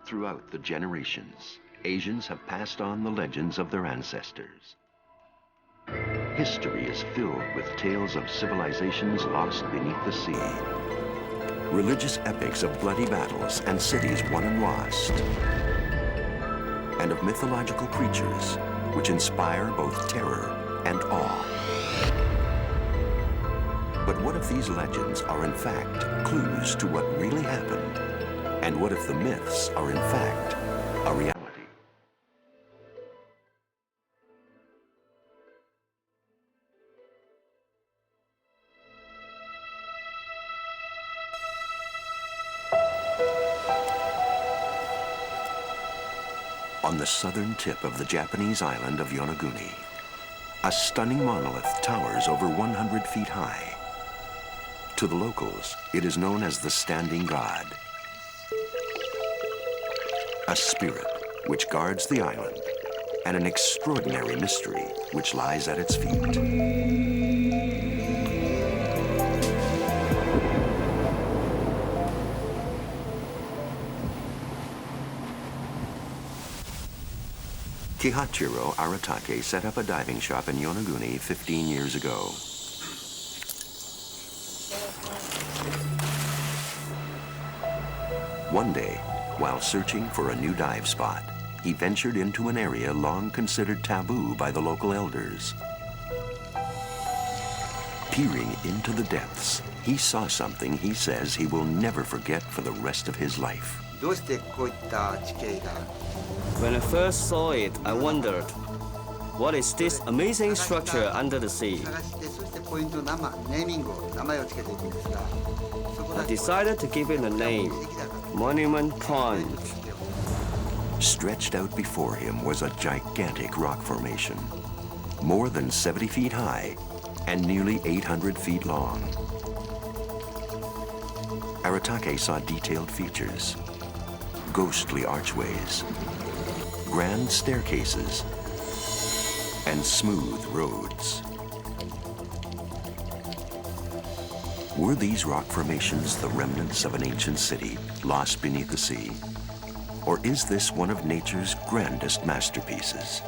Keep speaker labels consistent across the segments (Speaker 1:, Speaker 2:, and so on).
Speaker 1: Throughout the generations, Asians have passed on the legends of their ancestors. History is filled with tales of civilizations lost beneath the sea. Religious epics of bloody battles and cities won and lost. And of mythological creatures which inspire both terror and awe. But what if these legends are in fact clues to what really happened? And what if the myths are in fact a reality? On the southern tip of the Japanese island of Yonaguni, a stunning monolith towers over 100 feet high. To the locals, it is known as the Standing God, a spirit which guards the island, and an extraordinary mystery which lies at its feet. Kihachiro Aratake set up a diving shop in Yonaguni 15 years ago. One day, while searching for a new dive spot, he ventured into an area long considered taboo by the local elders. Peering into the depths, he saw something he says he will never forget for the rest of his life.
Speaker 2: When I first saw it, I wondered, what is this amazing structure under the sea? I decided to give it a name, Monument Point.
Speaker 1: Stretched out before him was a gigantic rock formation, more than 70 feet high and nearly 800 feet long. Aratake saw detailed features, ghostly archways, grand staircases, and smooth roads. Were these rock formations the remnants of an ancient city lost beneath the sea? Or is this one of nature's grandest masterpieces?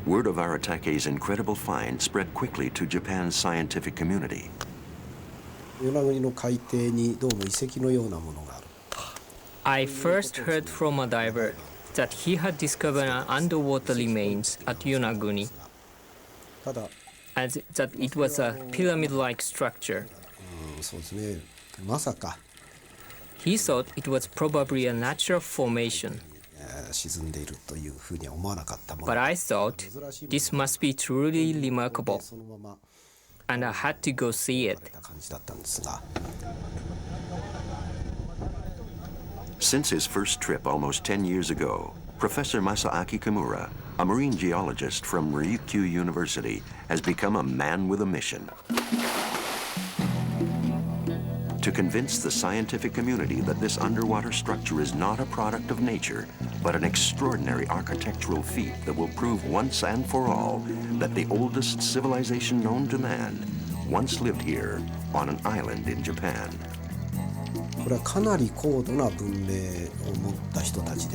Speaker 1: Word of Aratake's incredible find spread quickly to Japan's scientific community.
Speaker 3: I first heard from a diver that he had discovered an underwater remains at Yonaguni, and that it was a pyramid-like structure. He thought it was probably a natural formation. But I thought this must be truly remarkable, and I had to go see it.
Speaker 1: Since his first trip almost 10 years ago, Professor Masaaki Kimura, a marine geologist from Ryukyu University, has become a man with a mission: to convince the scientific community that this underwater structure is not a product of nature, but an extraordinary architectural feat that will prove once and for all that the oldest civilization known to man once lived here on an island in Japan.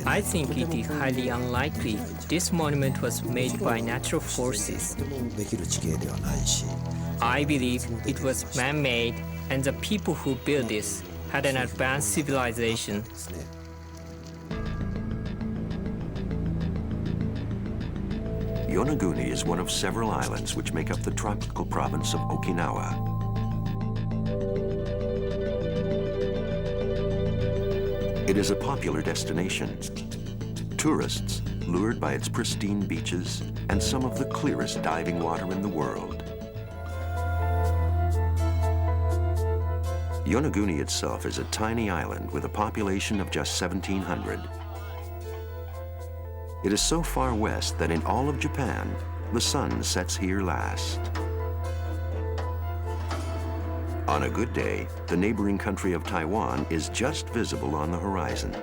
Speaker 3: I think it is highly unlikely this monument was made by natural forces. I believe it was man-made, and the people who built this had an advanced civilization.
Speaker 1: Yonaguni is one of several islands which make up the tropical province of Okinawa. It is a popular destination. Tourists, lured by its pristine beaches and some of the clearest diving water in the world. Yonaguni itself is a tiny island with a population of just 1,700. It is so far west that in all of Japan, the sun sets here last. On a good day, the neighboring country of Taiwan is just visible on the horizon.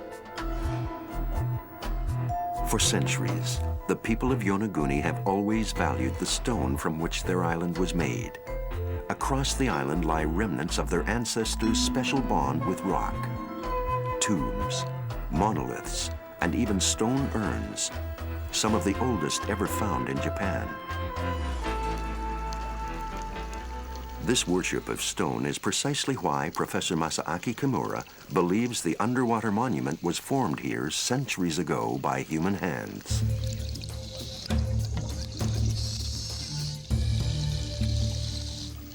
Speaker 1: For centuries, the people of Yonaguni have always valued the stone from which their island was made. Across the island lie remnants of their ancestors' special bond with rock. Tombs, monoliths, and even stone urns, some of the oldest ever found in Japan. This worship of stone is precisely why Professor Masaaki Kimura believes the underwater monument was formed here centuries ago by human hands.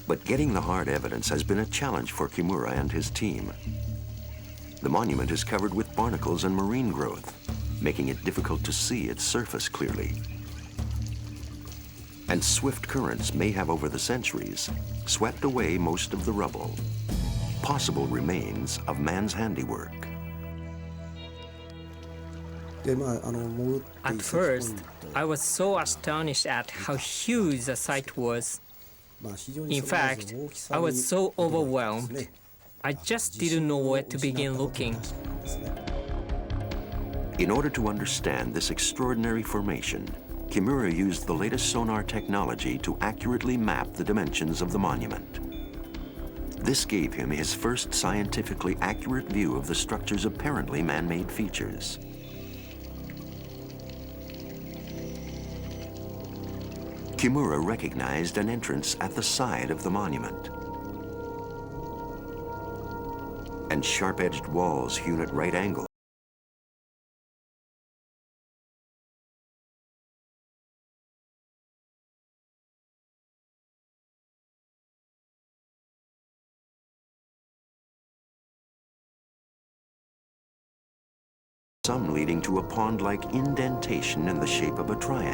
Speaker 1: But getting the hard evidence has been a challenge for Kimura and his team. The monument is covered with barnacles and marine growth, making it difficult to see its surface clearly. And swift currents may have over the centuries swept away most of the rubble, possible remains of man's handiwork.
Speaker 3: At first, I was so astonished at how huge the site was. In fact, I was so overwhelmed. I just didn't know where to begin looking.
Speaker 1: In order to understand this extraordinary formation, Kimura used the latest sonar technology to accurately map the dimensions of the monument. This gave him his first scientifically accurate view of the structure's apparently man-made features. Kimura recognized an entrance at the side of the monument, and sharp-edged walls hewn at right angles. Some leading to a pond-like indentation in the shape of a triangle.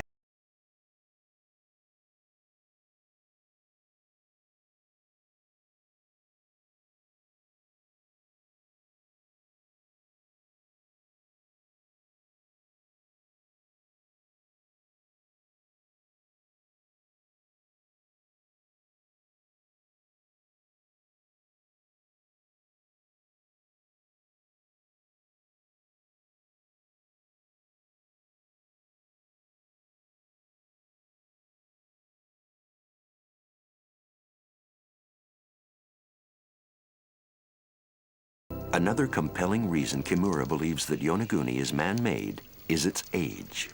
Speaker 1: Another compelling reason Kimura believes that Yonaguni is man-made is its age.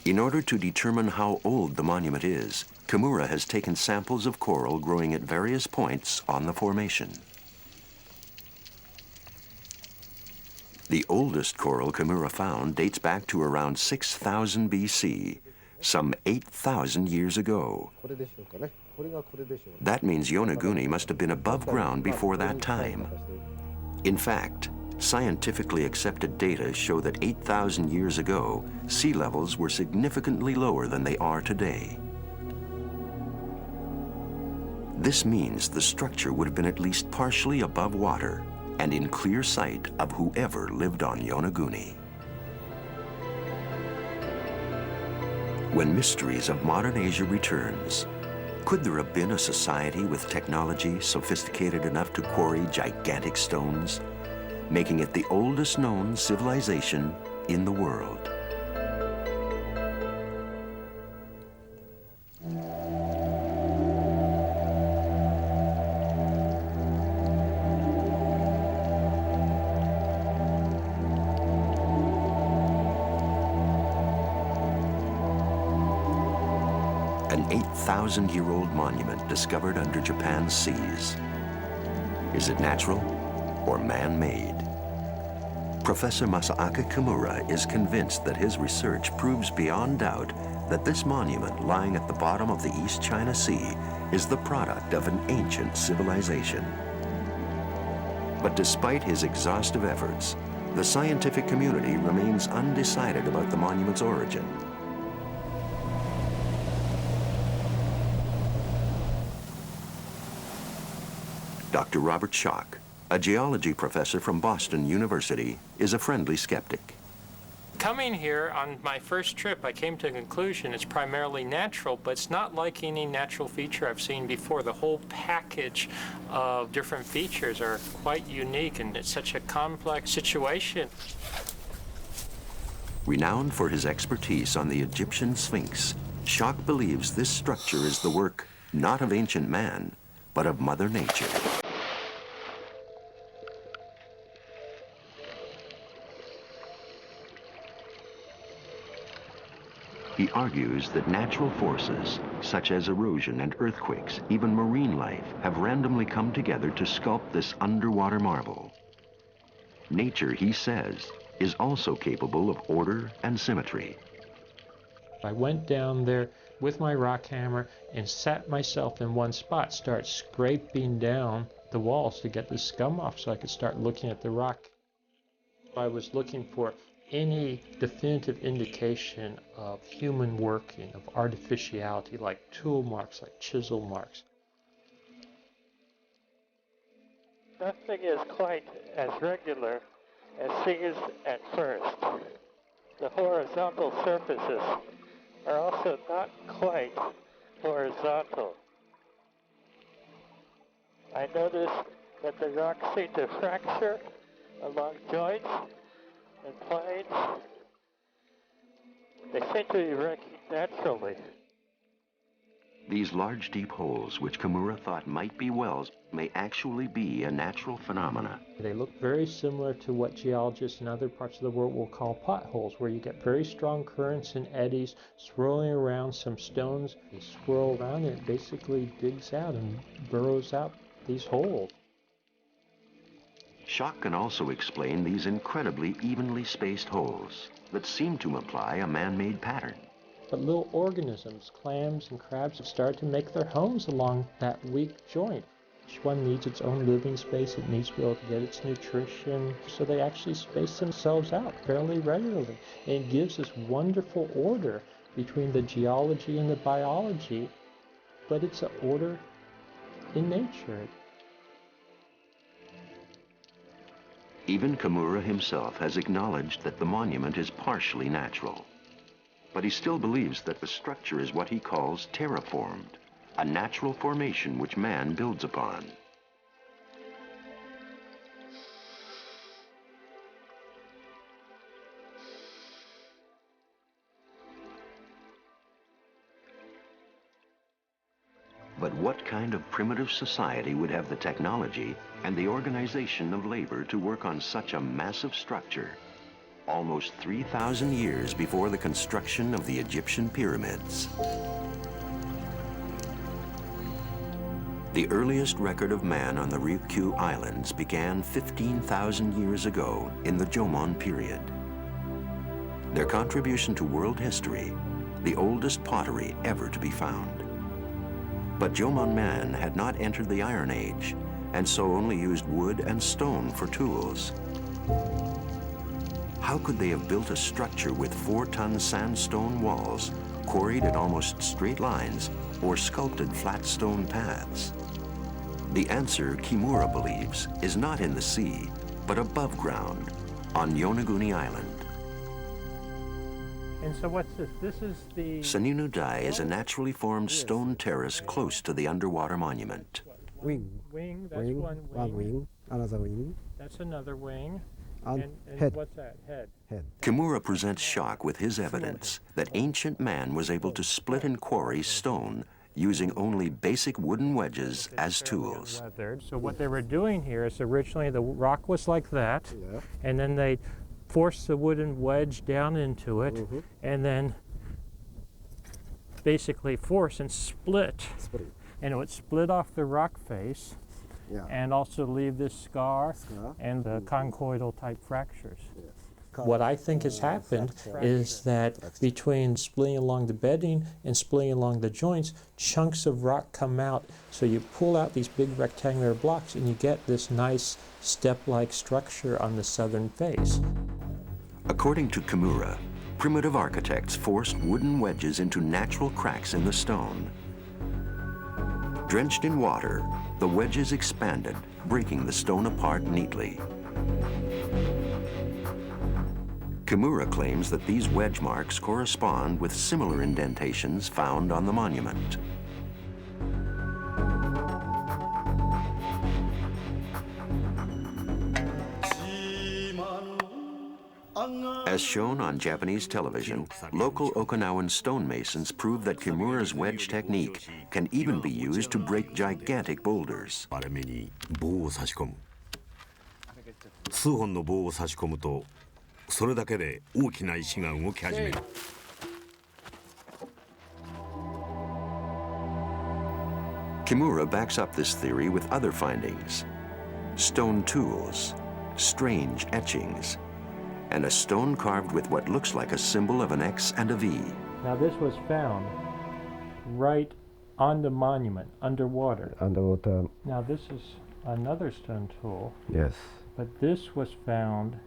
Speaker 1: In order to determine how old the monument is, Kimura has taken samples of coral growing at various points on the formation. The oldest coral Kimura found dates back to around 6,000 BC, some 8,000 years ago. That means Yonaguni must have been above ground before that time. In fact, scientifically accepted data show that 8,000 years ago, sea levels were significantly lower than they are today. This means the structure would have been at least partially above water and in clear sight of whoever lived on Yonaguni. When Mysteries of Modern Asia returns, could there have been a society with technology sophisticated enough to quarry gigantic stones, making it the oldest known civilization in the world? An 8,000-year-old monument discovered under Japan's seas. Is it natural or man-made? Professor Masaaki Kimura is convinced that his research proves beyond doubt that this monument lying at the bottom of the East China Sea is the product of an ancient civilization. But despite his exhaustive efforts, the scientific community remains undecided about the monument's origin. Dr. Robert Schock, a geology professor from Boston University, is a friendly skeptic.
Speaker 4: Coming here on my first trip, I came to a conclusion it's primarily natural, but it's not like any natural feature I've seen before. The whole package of different features are quite unique, and it's such a complex situation.
Speaker 1: Renowned for his expertise on the Egyptian Sphinx, Schock believes this structure is the work not of ancient man, but of Mother Nature. He argues that natural forces, such as erosion and earthquakes, even marine life, have randomly come together to sculpt this underwater marvel. Nature, he says, is also capable of order and symmetry.
Speaker 5: I went down there with my rock hammer and sat myself in one spot, start scraping down the walls to get the scum off so I could start looking at the rock. I was looking for any definitive indication of human working, of artificiality, like tool marks, like chisel marks.
Speaker 6: Nothing is quite as regular as seems at first. The horizontal surfaces are also not quite horizontal. I noticed that the rocks seem to fracture along joints and planes. They seem to be working naturally.
Speaker 1: These large, deep holes, which Kimura thought might be wells, may actually be a natural phenomena.
Speaker 5: They look very similar to what geologists in other parts of the world will call potholes, where you get very strong currents and eddies swirling around some stones. They swirl around and it basically digs out and burrows out these holes.
Speaker 1: Schock can also explain these incredibly evenly spaced holes that seem to imply a man-made pattern.
Speaker 5: But little organisms, clams and crabs, have started to make their homes along that weak joint. Each one needs its own living space. It needs to be able to get its nutrition. So they actually space themselves out fairly regularly. And it gives this wonderful order between the geology and the biology. But it's an order in nature.
Speaker 1: Even Kimura himself has acknowledged that the monument is partially natural. But he still believes that the structure is what he calls terraformed, a natural formation which man builds upon. But what kind of primitive society would have the technology and the organization of labor to work on such a massive structure, almost 3,000 years before the construction of the Egyptian pyramids? The earliest record of man on the Ryukyu Islands began 15,000 years ago in the Jomon period. Their contribution to world history, the oldest pottery ever to be found. But Jomon man had not entered the Iron Age, and so only used wood and stone for tools. How could they have built a structure with 4-ton sandstone walls, quarried at almost straight lines, or sculpted flat stone paths? The answer, Kimura believes, is not in the sea, but above ground, on Yonaguni Island.
Speaker 6: And so what's this? This is the...
Speaker 1: Saninu Dai is a naturally formed stone terrace close to the underwater monument.
Speaker 7: Wing.
Speaker 6: Wing, that's
Speaker 7: Wing,
Speaker 6: one
Speaker 7: one wing, another wing,
Speaker 6: That's another wing.
Speaker 7: and
Speaker 6: And
Speaker 7: head.
Speaker 6: what's that? Head.
Speaker 7: Head.
Speaker 1: Kimura presents Schock with his evidence that ancient man was able to split and quarry stone using only basic wooden wedges as tools.
Speaker 6: Weathered. So what they were doing here is originally the rock was like that,
Speaker 7: Yeah.
Speaker 6: and then they forced the wooden wedge down into it, and then basically force and split.
Speaker 7: Split.
Speaker 6: And it would split off the rock face
Speaker 7: Yeah.
Speaker 6: and also leave this scar
Speaker 7: Scar.
Speaker 6: and the conchoidal type fractures.
Speaker 5: What I think has happened is that between splitting along the bedding and splitting along the joints, chunks of rock come out. So you pull out these big rectangular blocks and you get this nice step-like structure on the southern face.
Speaker 1: According to Kimura, primitive architects forced wooden wedges into natural cracks in the stone. Drenched in water, the wedges expanded, breaking the stone apart neatly. Kimura claims that these wedge marks correspond with similar indentations found on the monument. As shown on Japanese television, local Okinawan stonemasons prove that Kimura's wedge technique can even be used to break gigantic boulders.
Speaker 8: 割れ目に棒を差し込む。数本の棒を差し込むと、それだけで大きな石が動き始める。
Speaker 1: Kimura backs up this theory with other findings: stone tools, strange etchings, and a stone carved with what looks like a symbol of an X and a V.
Speaker 5: Now this was found right on the monument, underwater.
Speaker 7: Underwater,
Speaker 5: Now this is another stone tool,
Speaker 7: yes.
Speaker 5: but this was found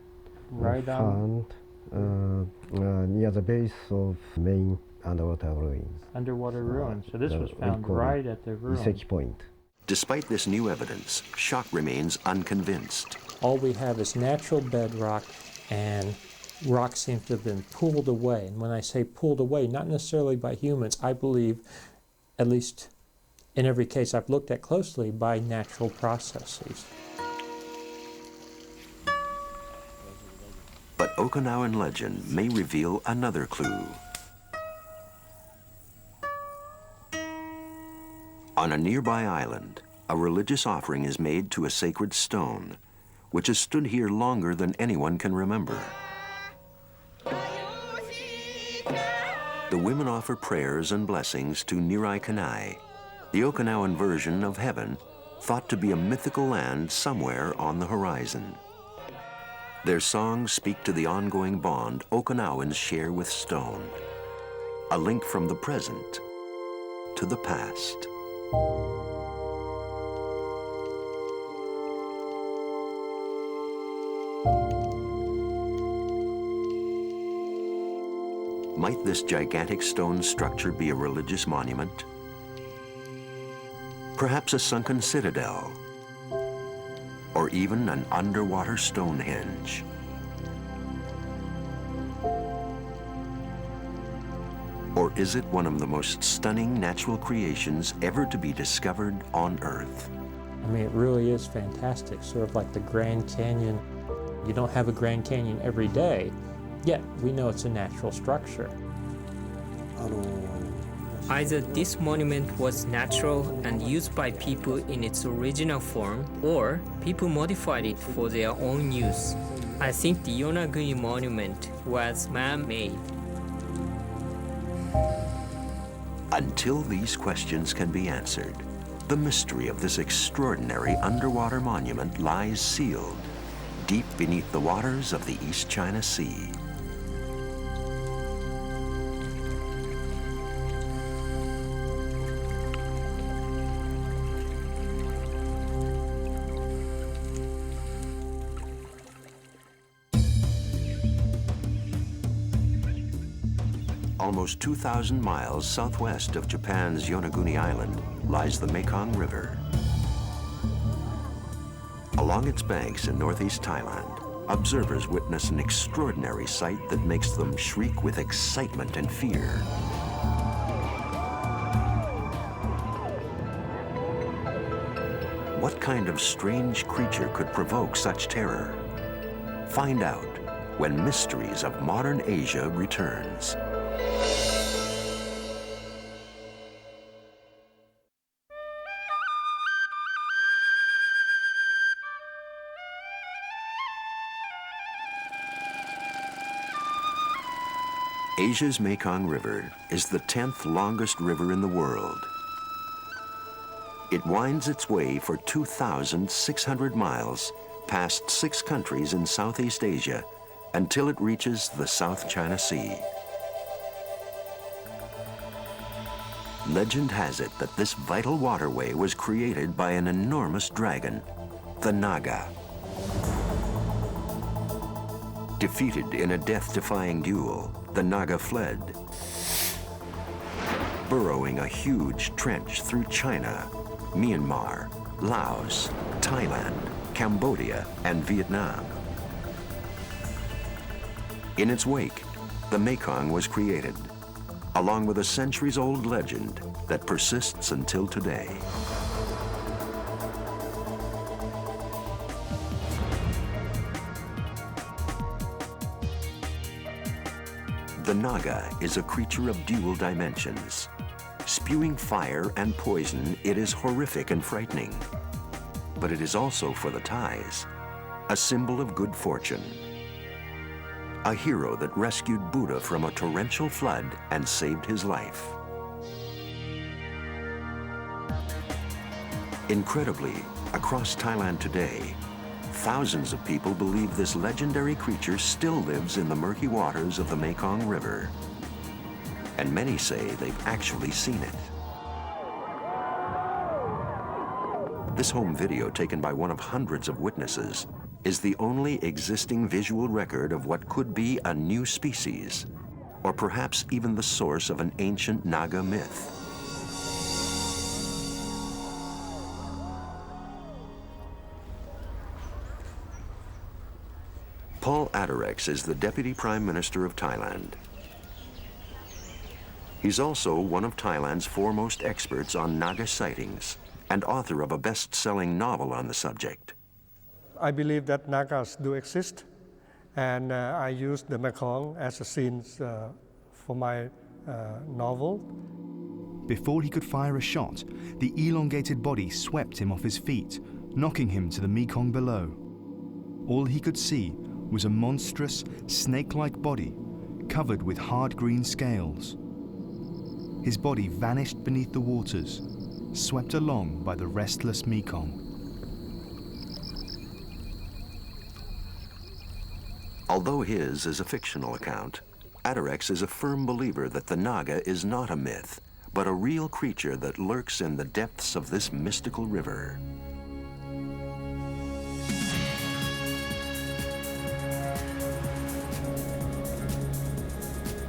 Speaker 5: right on
Speaker 7: Found near the base of main underwater ruins.
Speaker 5: underwater ruins. So this was
Speaker 7: we
Speaker 5: found
Speaker 7: call
Speaker 5: right
Speaker 7: it
Speaker 5: at the ruin.
Speaker 7: Iseki point.
Speaker 1: Despite this new evidence, Schock remains unconvinced.
Speaker 5: All we have is natural bedrock, and rock seems to have been pulled away. And when I say pulled away, not necessarily by humans, I believe, at least in every case I've looked at closely, by natural processes.
Speaker 1: But Okinawan legend may reveal another clue. On a nearby island, a religious offering is made to a sacred stone, which has stood here longer than anyone can remember. The women offer prayers and blessings to Nirai Kanai, the Okinawan version of heaven, thought to be a mythical land somewhere on the horizon. Their songs speak to the ongoing bond Okinawans share with stone, a link from the present to the past. Might this gigantic stone structure be a religious monument? Perhaps a sunken citadel, or even an underwater Stonehenge. Or is it one of the most stunning natural creations ever to be discovered on Earth?
Speaker 5: I mean, it really is fantastic, sort of like the Grand Canyon. You don't have a Grand Canyon every day, yet we know it's a natural structure.
Speaker 3: Either this monument was natural and used by people in its original form, or people modified it for their own use. I think the Yonaguni monument was man-made.
Speaker 1: Until these questions can be answered, the mystery of this extraordinary underwater monument lies sealed deep beneath the waters of the East China Sea. Almost 2,000 miles southwest of Japan's Yonaguni Island lies the Mekong River. Along its banks in northeast Thailand, observers witness an extraordinary sight that makes them shriek with excitement and fear. What kind of strange creature could provoke such terror? Find out when Mysteries of Modern Asia returns. Asia's Mekong River is the 10th longest river in the world. It winds its way for 2,600 miles past 6 countries in Southeast Asia until it reaches the South China Sea. Legend has it that this vital waterway was created by an enormous dragon, the Naga. Defeated in a death-defying duel, the Naga fled, burrowing a huge trench through China, Myanmar, Laos, Thailand, Cambodia, and Vietnam. In its wake, the Mekong was created, along with a centuries-old legend that persists until today. The Naga is a creature of dual dimensions. Spewing fire and poison, it is horrific and frightening. But it is also, for the Thais, a symbol of good fortune. A hero that rescued Buddha from a torrential flood and saved his life. Incredibly, across Thailand today, thousands of people believe this legendary creature still lives in the murky waters of the Mekong River. And many say they've actually seen it. This home video, taken by one of hundreds of witnesses, is the only existing visual record of what could be a new species, or perhaps even the source of an ancient Naga myth. Paul Adorex is the Deputy Prime Minister of Thailand. He's also one of Thailand's foremost experts on Naga sightings and author of a best-selling novel on the subject.
Speaker 9: I believe that Nagas do exist, and I use the Mekong as a scene for my novel.
Speaker 10: Before he could fire a shot, the elongated body swept him off his feet, knocking him to the Mekong below. All he could see was a monstrous, snake-like body covered with hard green scales. His body vanished beneath the waters, swept along by the restless Mekong.
Speaker 1: Although his is a fictional account, Adorex is a firm believer that the Naga is not a myth, but a real creature that lurks in the depths of this mystical river.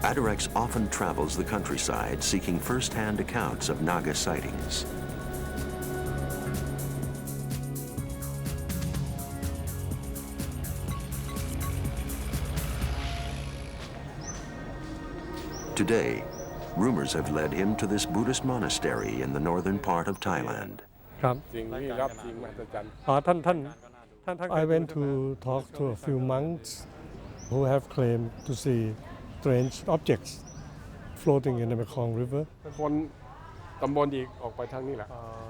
Speaker 1: Adorex often travels the countryside seeking first-hand accounts of Naga sightings. Today, rumors have led him to this Buddhist monastery in the northern part of Thailand.
Speaker 9: I went to talk to a few monks who have claimed to see strange objects floating in the Mekong River.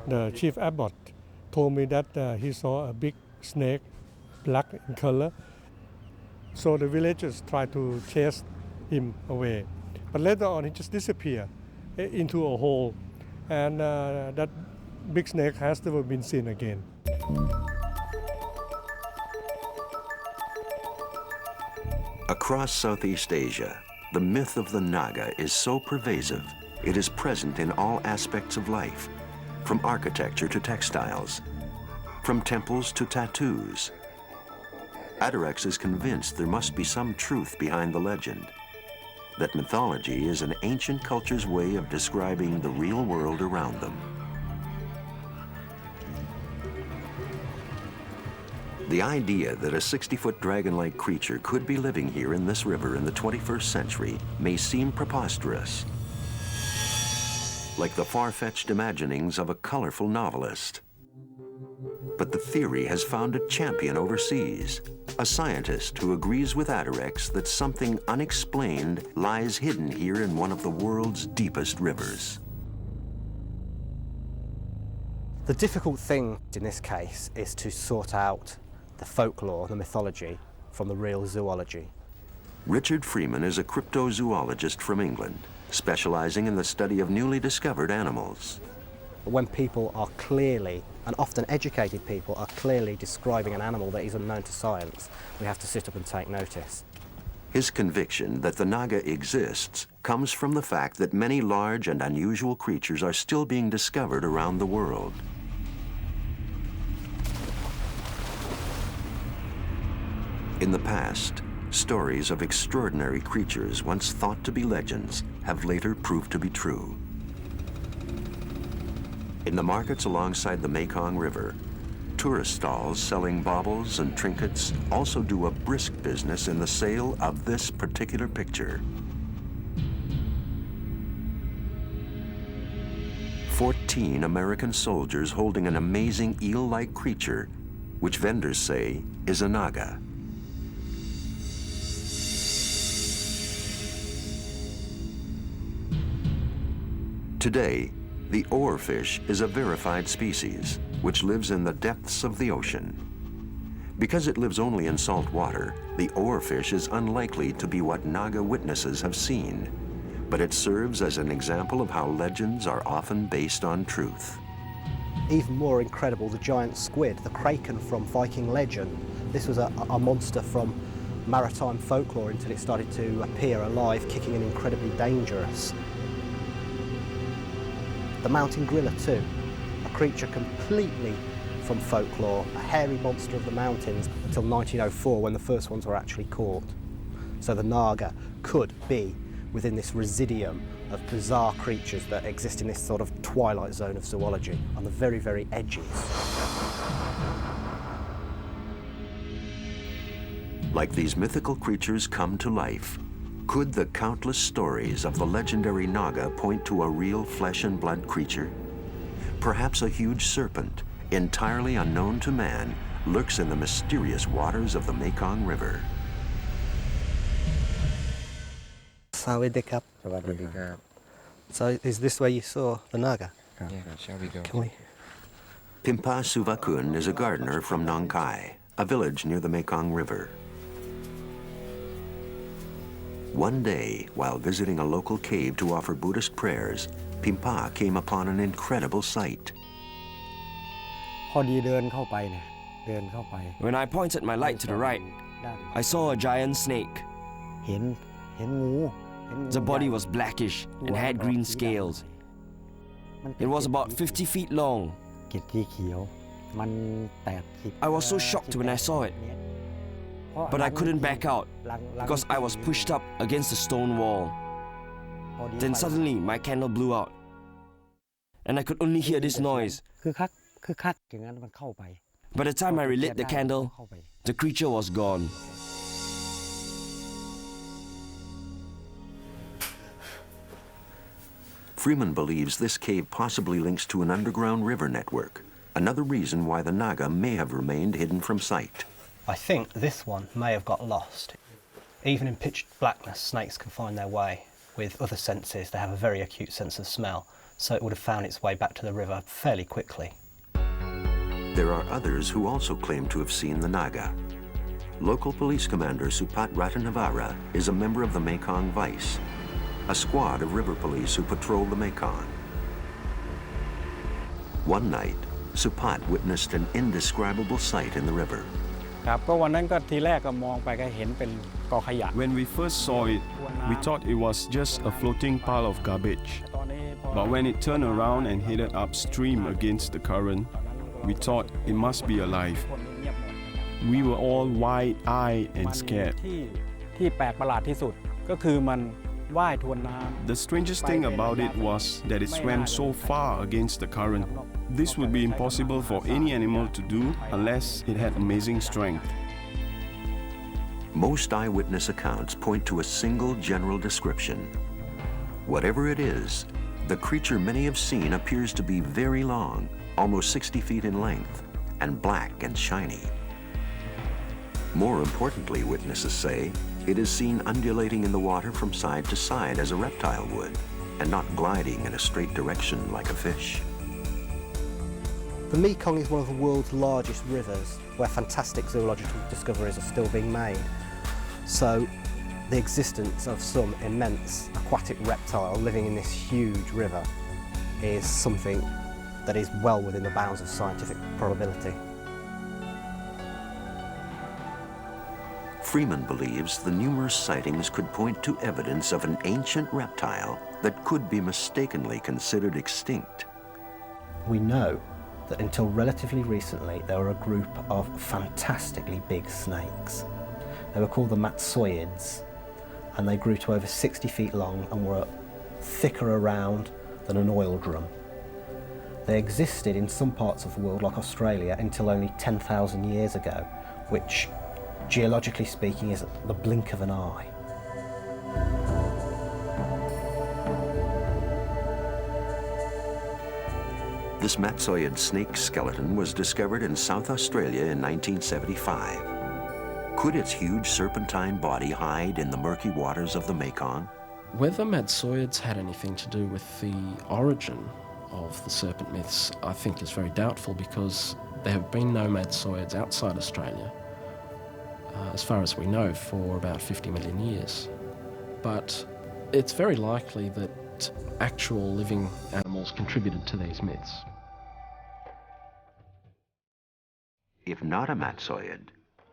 Speaker 9: The chief abbot told me that he saw a big snake, black in color. So the villagers tried to chase him away. But later on, he just disappeared into a hole, and that big snake has never been seen again.
Speaker 1: Across Southeast Asia, the myth of the Naga is so pervasive, it is present in all aspects of life, from architecture to textiles, from temples to tattoos. Adorex is convinced there must be some truth behind the legend, that mythology is an ancient culture's way of describing the real world around them. The idea that a 60-foot dragon-like creature could be living here in this river in the 21st century may seem preposterous, like the far-fetched imaginings of a colorful novelist. But the theory has found a champion overseas, a scientist who agrees with Adorex that something unexplained lies hidden here in one of the world's deepest rivers.
Speaker 11: The difficult thing in this case is to sort out the folklore, the mythology, from the real zoology.
Speaker 1: Richard Freeman is a cryptozoologist from England, specializing in the study of newly discovered animals.
Speaker 11: When people are clearly, and often educated people, are clearly describing an animal that is unknown to science, we have to sit up and take notice.
Speaker 1: His conviction that the Naga exists comes from the fact that many large and unusual creatures are still being discovered around the world. In the past, stories of extraordinary creatures once thought to be legends have later proved to be true. In the markets alongside the Mekong River, tourist stalls selling baubles and trinkets also do a brisk business in the sale of this particular picture. 14 American soldiers holding an amazing eel-like creature, which vendors say is a Naga. Today, the oarfish is a verified species which lives in the depths of the ocean. Because it lives only in salt water, the oarfish is unlikely to be what Naga witnesses have seen, but it serves as an example of how legends are often based on truth.
Speaker 11: Even more incredible, the giant squid, the kraken from Viking legend. This was a monster from maritime folklore until it started to appear alive, kicking and incredibly dangerous. The mountain gorilla too, a creature completely from folklore, a hairy monster of the mountains until 1904 when the first ones were actually caught. So the Naga could be within this residuum of bizarre creatures that exist in this sort of twilight zone of zoology, on the very, very edges.
Speaker 1: Like these mythical creatures come to life, could the countless stories of the legendary Naga point to a real flesh and blood creature? Perhaps a huge serpent, entirely unknown to man, lurks in the mysterious waters of the Mekong River.
Speaker 11: So is this where you saw the Naga?
Speaker 12: Yeah, shall we go?
Speaker 11: Can we?
Speaker 1: Pimpa Suvakun is a gardener from Nong Khai, a village near the Mekong River. One day, while visiting a local cave to offer Buddhist prayers, Pimpa came upon an incredible sight.
Speaker 12: When I pointed my light to the right, I saw a giant snake. The body was blackish and had green scales. It was about 50 feet long. I was so shocked when I saw it, but I couldn't back out because I was pushed up against the stone wall. Then suddenly my candle blew out, and I could only hear this noise. By the time I relit the candle, the creature was gone.
Speaker 1: Freeman believes this cave possibly links to an underground river network, another reason why the Naga may have remained hidden from sight.
Speaker 11: I think this one may have got lost. Even in pitch blackness, snakes can find their way. With other senses, they have a very acute sense of smell, so it would have found its way back to the river fairly quickly.
Speaker 1: There are others who also claim to have seen the Naga. Local police commander Supat Ratanavara is a member of the Mekong Vice, a squad of river police who patrol the Mekong. One night, Supat witnessed an indescribable sight in the river.
Speaker 13: When we first saw it, we thought it was just a floating pile of garbage. But when it turned around and headed upstream against the current, we thought it must be alive. We were all wide-eyed and scared. The strangest thing about it was that it swam so far against the current. This would be impossible for any animal to do unless it had amazing strength.
Speaker 1: Most eyewitness accounts point to a single general description. Whatever it is, the creature many have seen appears to be very long, almost 60 feet in length, and black and shiny. More importantly, witnesses say, it is seen undulating in the water from side to side as a reptile would, and not gliding in a straight direction like a fish.
Speaker 11: The Mekong is one of the world's largest rivers, where fantastic zoological discoveries are still being made. So the existence of some immense aquatic reptile living in this huge river is something that is well within the bounds of scientific probability.
Speaker 1: Freeman believes the numerous sightings could point to evidence of an ancient reptile that could be mistakenly considered extinct.
Speaker 11: We know that until relatively recently there were a group of fantastically big snakes. They were called the matsoids, and they grew to over 60 feet long and were thicker around than an oil drum. They existed in some parts of the world, like Australia, until only 10,000 years ago, which, geologically speaking, is at the blink of an eye.
Speaker 1: This matsoid snake skeleton was discovered in South Australia in 1975. Could its huge serpentine body hide in the murky waters of the Mekong?
Speaker 14: Whether Madsoids had anything to do with the origin of the serpent myths, I think is very doubtful, because there have been no Madsoids outside Australia, as far as we know, for about 50 million years. But it's very likely that actual living animals contributed to these myths.
Speaker 1: If not a Matsoid,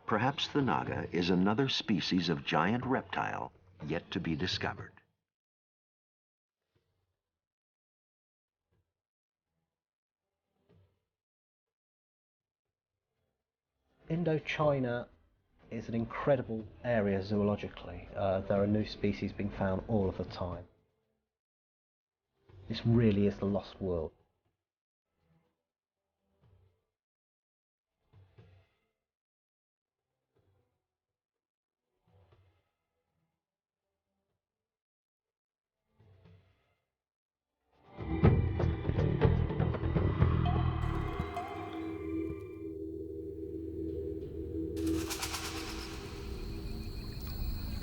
Speaker 1: perhaps the Naga is another species of giant reptile yet to be discovered.
Speaker 11: Indochina is an incredible area zoologically. There are new species being found all of the time. This really is the lost world.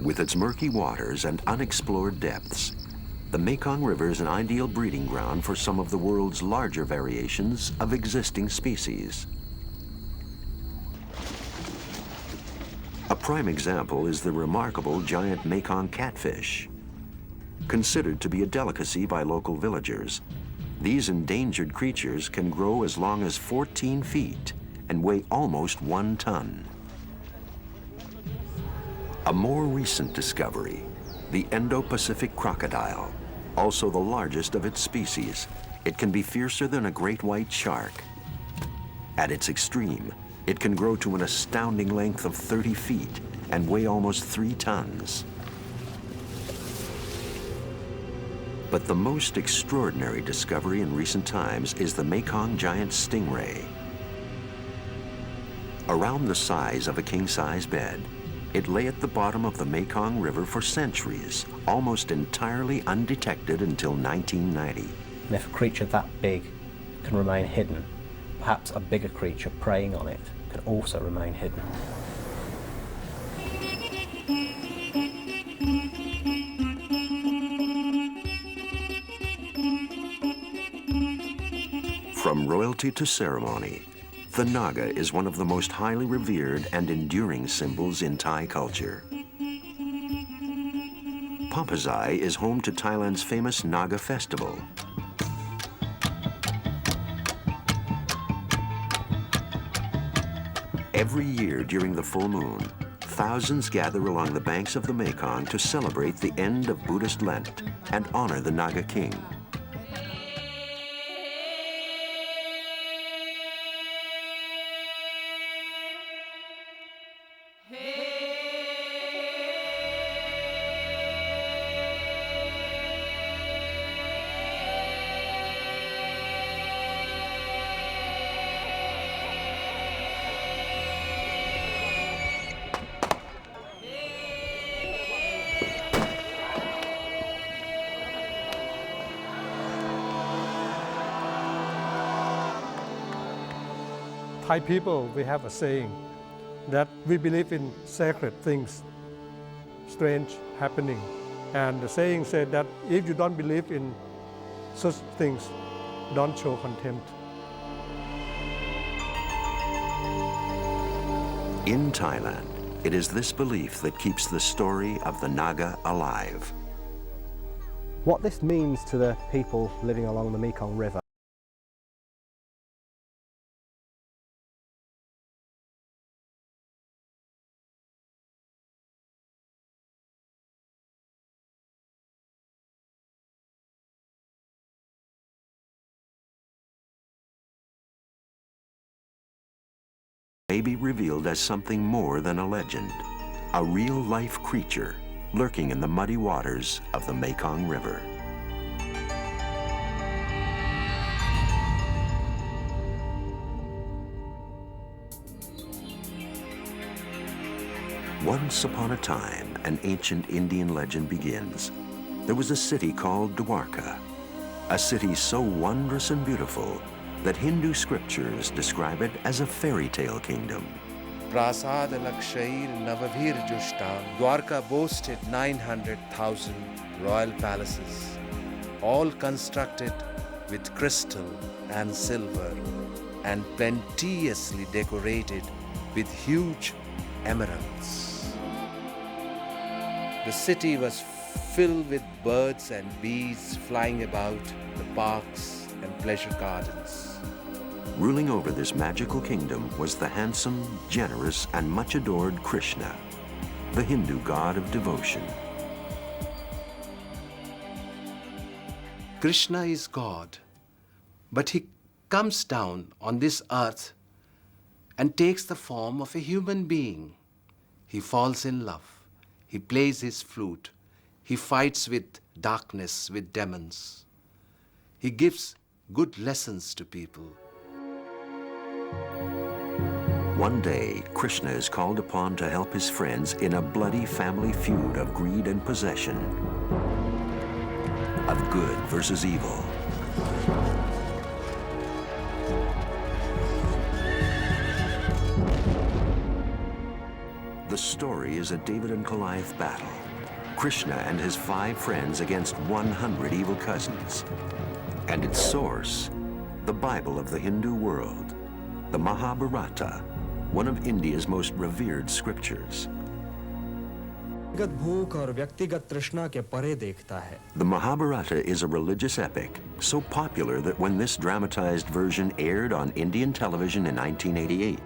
Speaker 1: With its murky waters and unexplored depths, the Mekong River is an ideal breeding ground for some of the world's larger variations of existing species. A prime example is the remarkable giant Mekong catfish. Considered to be a delicacy by local villagers, these endangered creatures can grow as long as 14 feet and weigh almost 1 ton. A more recent discovery, the Indo-Pacific crocodile, also the largest of its species. It can be fiercer than a great white shark. At its extreme, it can grow to an astounding length of 30 feet and weigh almost 3 tons. But the most extraordinary discovery in recent times is the Mekong giant stingray. Around the size of a king-size bed, it lay at the bottom of the Mekong River for centuries, almost entirely undetected until 1990.
Speaker 11: And if a creature that big can remain hidden, perhaps a bigger creature preying on it can also remain hidden.
Speaker 1: From royalty to ceremony, the Naga is one of the most highly revered and enduring symbols in Thai culture. Pampasai is home to Thailand's famous Naga festival. Every year during the full moon, thousands gather along the banks of the Mekong to celebrate the end of Buddhist Lent and honor the Naga king.
Speaker 9: Thai people, we have a saying that we believe in sacred things, strange happening. And the saying said that if you don't believe in such things, don't show contempt.
Speaker 1: In Thailand, it is this belief that keeps the story of the Naga alive.
Speaker 11: What this means to the people living along the Mekong River
Speaker 1: may be revealed as something more than a legend, a real-life creature lurking in the muddy waters of the Mekong River. Once upon a time, an ancient Indian legend begins. There was a city called Dwarka, a city so wondrous and beautiful that Hindu scriptures describe it as a fairy tale kingdom.
Speaker 15: Prasad Lakshir Navavir Jushtam. Dwarka boasted 900,000 royal palaces, all constructed with crystal and silver and plenteously decorated with huge emeralds. The city was filled with birds and bees flying about the parks and pleasure gardens.
Speaker 1: Ruling over this magical kingdom was the handsome, generous, and much adored Krishna, the Hindu god of devotion.
Speaker 15: Krishna is God, but he comes down on this earth and takes the form of a human being. He falls in love. He plays his flute. He fights with darkness, with demons. He gives good lessons to people.
Speaker 1: One day, Krishna is called upon to help his friends in a bloody family feud of greed and possession, of good versus evil. The story is a David and Goliath battle. Krishna and his 5 friends against 100 evil cousins. And its source, the Bible of the Hindu world, the Mahabharata, one of India's most revered scriptures. The Mahabharata is a religious epic, so popular that when this dramatized version aired on Indian television in 1988,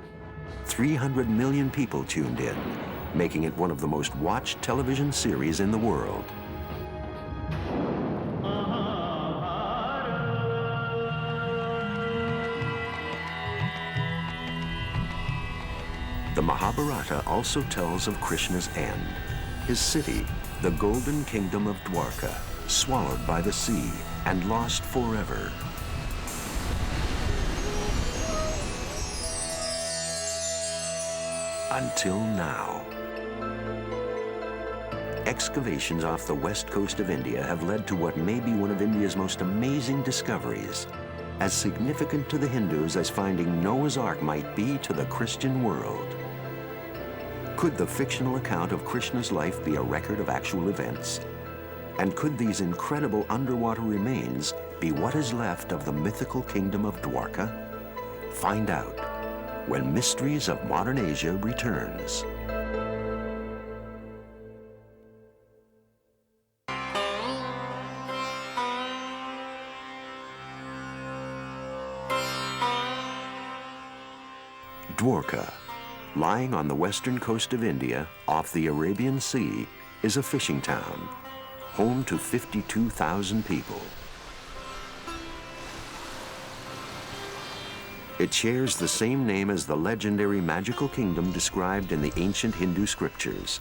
Speaker 1: 300 million people tuned in, making it one of the most watched television series in the world. The Mahabharata also tells of Krishna's end. His city, the golden kingdom of Dwarka, swallowed by the sea and lost forever. Until now. Excavations off the west coast of India have led to what may be one of India's most amazing discoveries, as significant to the Hindus as finding Noah's Ark might be to the Christian world. Could the fictional account of Krishna's life be a record of actual events? And could these incredible underwater remains be what is left of the mythical kingdom of Dwarka? Find out when Mysteries of Modern Asia returns. Dwarka, lying on the western coast of India off the Arabian Sea, is a fishing town, home to 52,000 people. It shares the same name as the legendary magical kingdom described in the ancient Hindu scriptures.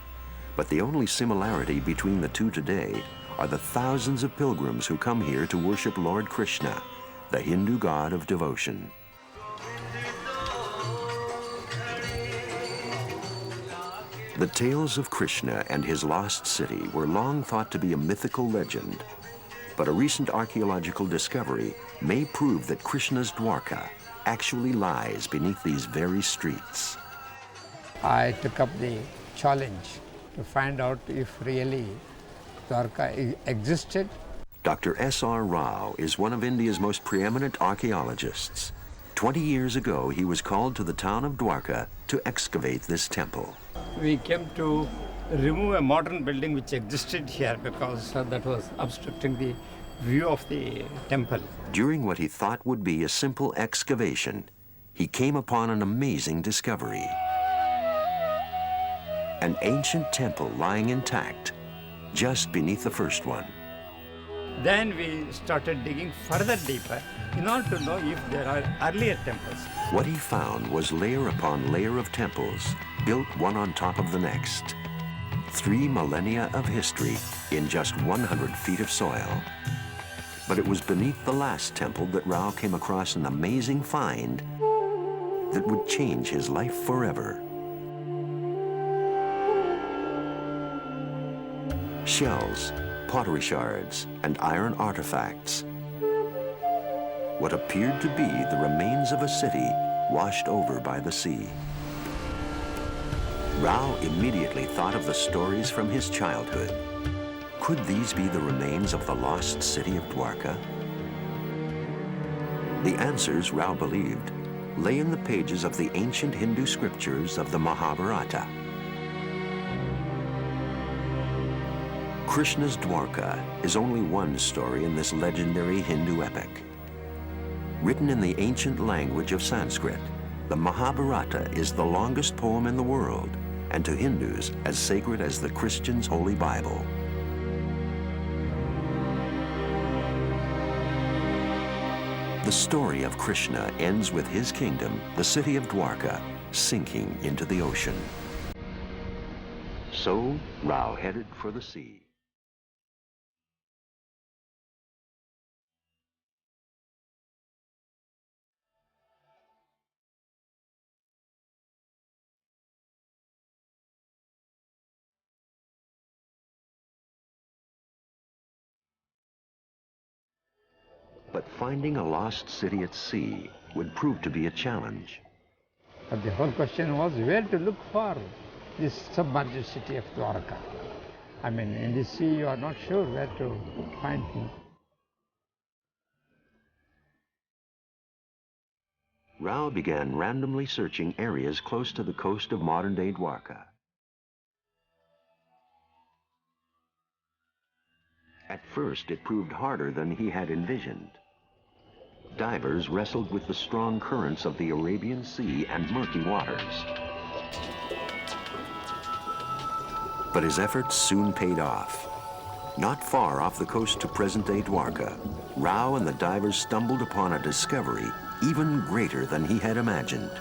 Speaker 1: But the only similarity between the two today are the thousands of pilgrims who come here to worship Lord Krishna, the Hindu god of devotion. The tales of Krishna and his lost city were long thought to be a mythical legend, but a recent archaeological discovery may prove that Krishna's Dwarka actually lies beneath these very streets.
Speaker 16: I took up the challenge to find out if really Dwarka existed.
Speaker 1: Dr. S.R. Rao is one of India's most preeminent archaeologists. 20 years ago, he was called to the town of Dwarka to excavate this temple.
Speaker 16: We came to remove a modern building which existed here because that was obstructing the view of the temple.
Speaker 1: During what he thought would be a simple excavation, he came upon an amazing discovery. An ancient temple lying intact, just beneath the first one.
Speaker 16: Then we started digging further deeper in order to know if there are earlier temples.
Speaker 1: What he found was layer upon layer of temples, built one on top of the next. 3 millennia of history in just 100 feet of soil. But it was beneath the last temple that Rao came across an amazing find that would change his life forever. Shells, pottery shards, and iron artifacts. What appeared to be the remains of a city washed over by the sea. Rao immediately thought of the stories from his childhood. Could these be the remains of the lost city of Dwarka? The answers, Rao believed, lay in the pages of the ancient Hindu scriptures of the Mahabharata. Krishna's Dwarka is only one story in this legendary Hindu epic. Written in the ancient language of Sanskrit, the Mahabharata is the longest poem in the world, and to Hindus as sacred as the Christians' Holy Bible. The story of Krishna ends with his kingdom, the city of Dwarka, sinking into the ocean. So Rao headed for the sea. But finding a lost city at sea would prove to be a challenge.
Speaker 16: But the whole question was where to look for this submerged city of Dwarka. I mean, in the sea you are not sure where to find things.
Speaker 1: Rao began randomly searching areas close to the coast of modern-day Dwarka. At first, it proved harder than he had envisioned. Divers wrestled with the strong currents of the Arabian Sea and murky waters. But his efforts soon paid off. Not far off the coast to present-day Dwarka, Rao and the divers stumbled upon a discovery even greater than he had imagined.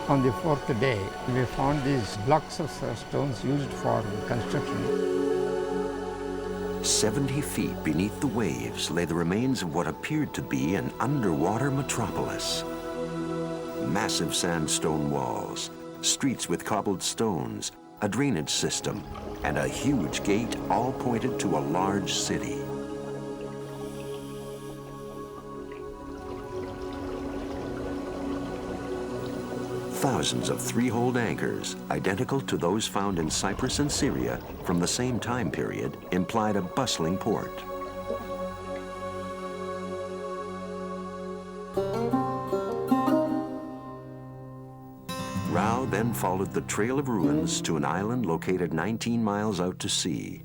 Speaker 16: On the fourth day, we found these blocks of stones used for construction.
Speaker 1: 70 feet beneath the waves lay the remains of what appeared to be an underwater metropolis. Massive sandstone walls, streets with cobbled stones, a drainage system, and a huge gate all pointed to a large city. Thousands of three-holed anchors, identical to those found in Cyprus and Syria from the same time period, implied a bustling port. Rao then followed the trail of ruins to an island located 19 miles out to sea.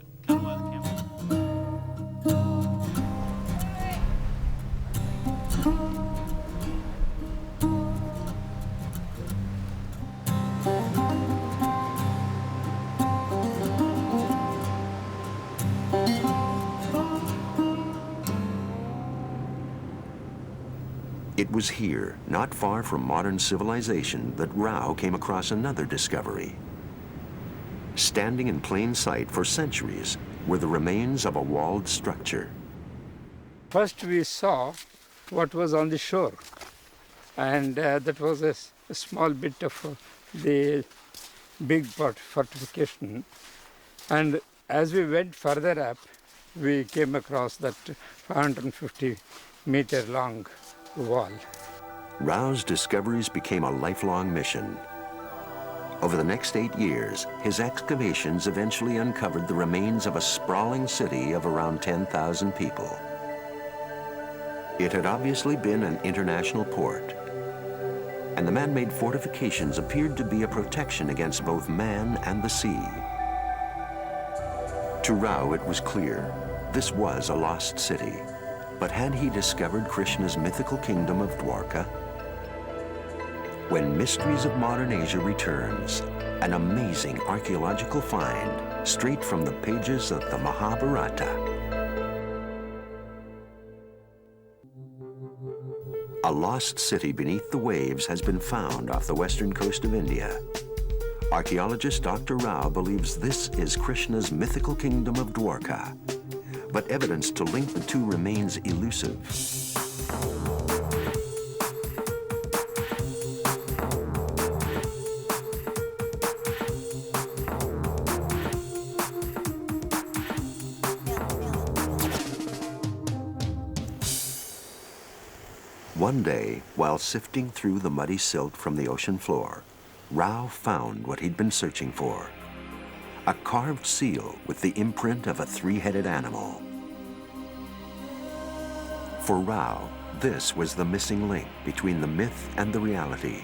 Speaker 1: It was here, not far from modern civilization, that Rao came across another discovery. Standing in plain sight for centuries were the remains of a walled structure.
Speaker 16: First we saw what was on the shore, and that was a small bit of the big fortification. And as we went further up, we came across that 550-meter long wall.
Speaker 1: Rao's discoveries became a lifelong mission. Over the next 8 years, his excavations eventually uncovered the remains of a sprawling city of around 10,000 people. It had obviously been an international port, and the man-made fortifications appeared to be a protection against both man and the sea. To Rao, it was clear this was a lost city. But had he discovered Krishna's mythical kingdom of Dwarka? When Mysteries of Modern Asia returns, an amazing archaeological find straight from the pages of the Mahabharata. A lost city beneath the waves has been found off the western coast of India. Archaeologist Dr. Rao believes this is Krishna's mythical kingdom of Dwarka, but evidence to link the two remains elusive. One day, while sifting through the muddy silt from the ocean floor, Rao found what he'd been searching for: a carved seal with the imprint of a three-headed animal. For Rao, this was the missing link between the myth and the reality.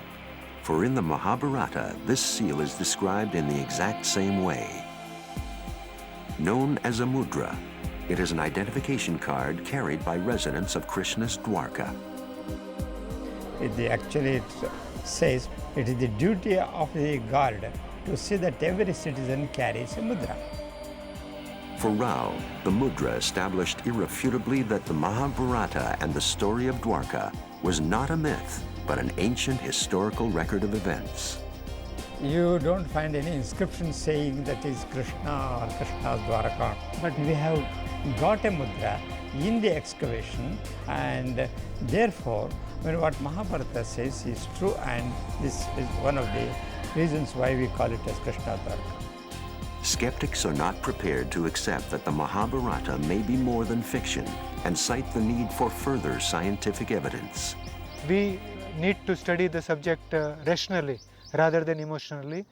Speaker 1: For in the Mahabharata, this seal is described in the exact same way. Known as a mudra, it is an identification card carried by residents of Krishna's Dwarka.
Speaker 17: Actually, it says it is the duty of the guard to see that every citizen carries a mudra.
Speaker 1: For Rao, the mudra established irrefutably that the Mahabharata and the story of Dwarka was not a myth, but an ancient historical record of events.
Speaker 17: You don't find any inscription saying that is Krishna or Krishna's Dwarka, but we have got a mudra in the excavation, and therefore what Mahabharata says is true, and this is one of the reasons why we call it as Krishna Dwarka.
Speaker 1: Skeptics are not prepared to accept that the Mahabharata may be more than fiction and cite the need for further scientific evidence.
Speaker 18: We need to study the subject rationally rather than emotionally,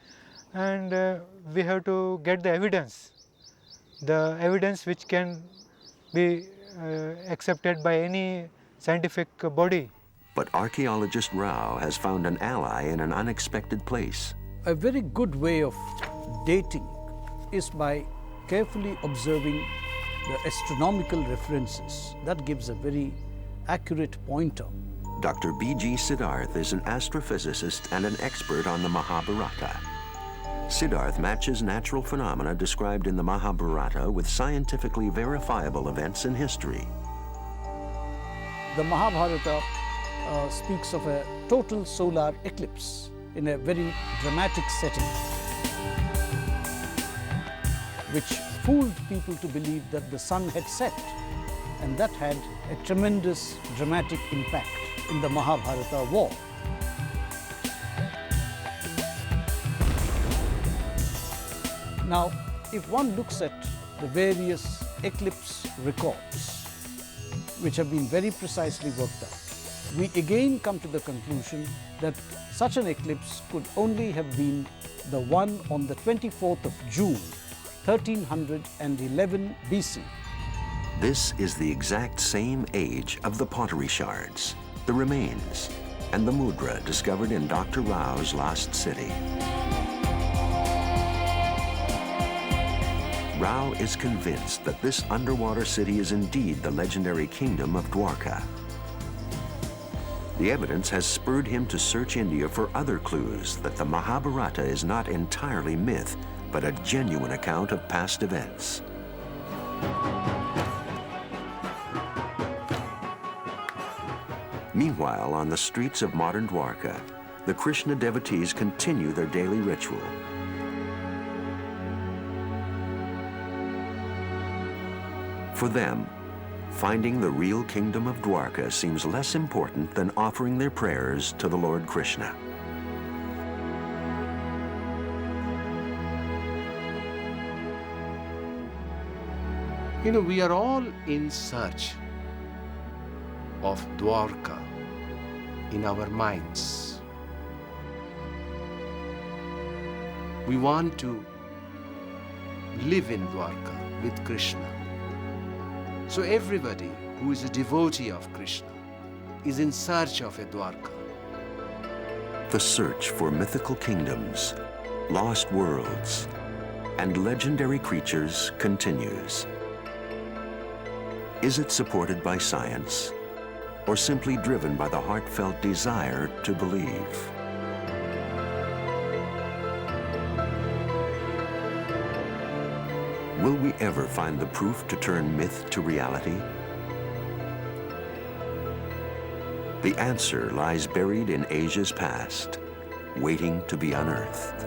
Speaker 18: and we have to get the evidence which can be accepted by any scientific body.
Speaker 1: But archaeologist Rao has found an ally in an unexpected place.
Speaker 19: A very good way of dating is by carefully observing the astronomical references. That gives a very accurate pointer.
Speaker 1: Dr. B.G. Siddharth is an astrophysicist and an expert on the Mahabharata. Siddharth matches natural phenomena described in the Mahabharata with scientifically verifiable events in history.
Speaker 19: The Mahabharata speaks of a total solar eclipse in a very dramatic setting, which fooled people to believe that the sun had set, and that had a tremendous dramatic impact in the Mahabharata war. Now, if one looks at the various eclipse records, which have been very precisely worked out, we again come to the conclusion that such an eclipse could only have been the one on the 24th of June, 1311 BC.
Speaker 1: This is the exact same age of the pottery shards, the remains, and the mudra discovered in Dr. Rao's lost city. Rao is convinced that this underwater city is indeed the legendary kingdom of Dwarka. The evidence has spurred him to search India for other clues that the Mahabharata is not entirely myth, but a genuine account of past events. Meanwhile, on the streets of modern Dwarka, the Krishna devotees continue their daily ritual. For them, finding the real kingdom of Dwarka seems less important than offering their prayers to the Lord Krishna.
Speaker 15: You know, we are all in search of Dwarka in our minds. We want to live in Dwarka with Krishna. So everybody who is a devotee of Krishna is in search of a Dwarka.
Speaker 1: The search for mythical kingdoms, lost worlds, and legendary creatures continues. Is it supported by science, or simply driven by the heartfelt desire to believe? Will we ever find the proof to turn myth to reality? The answer lies buried in Asia's past, waiting to be unearthed.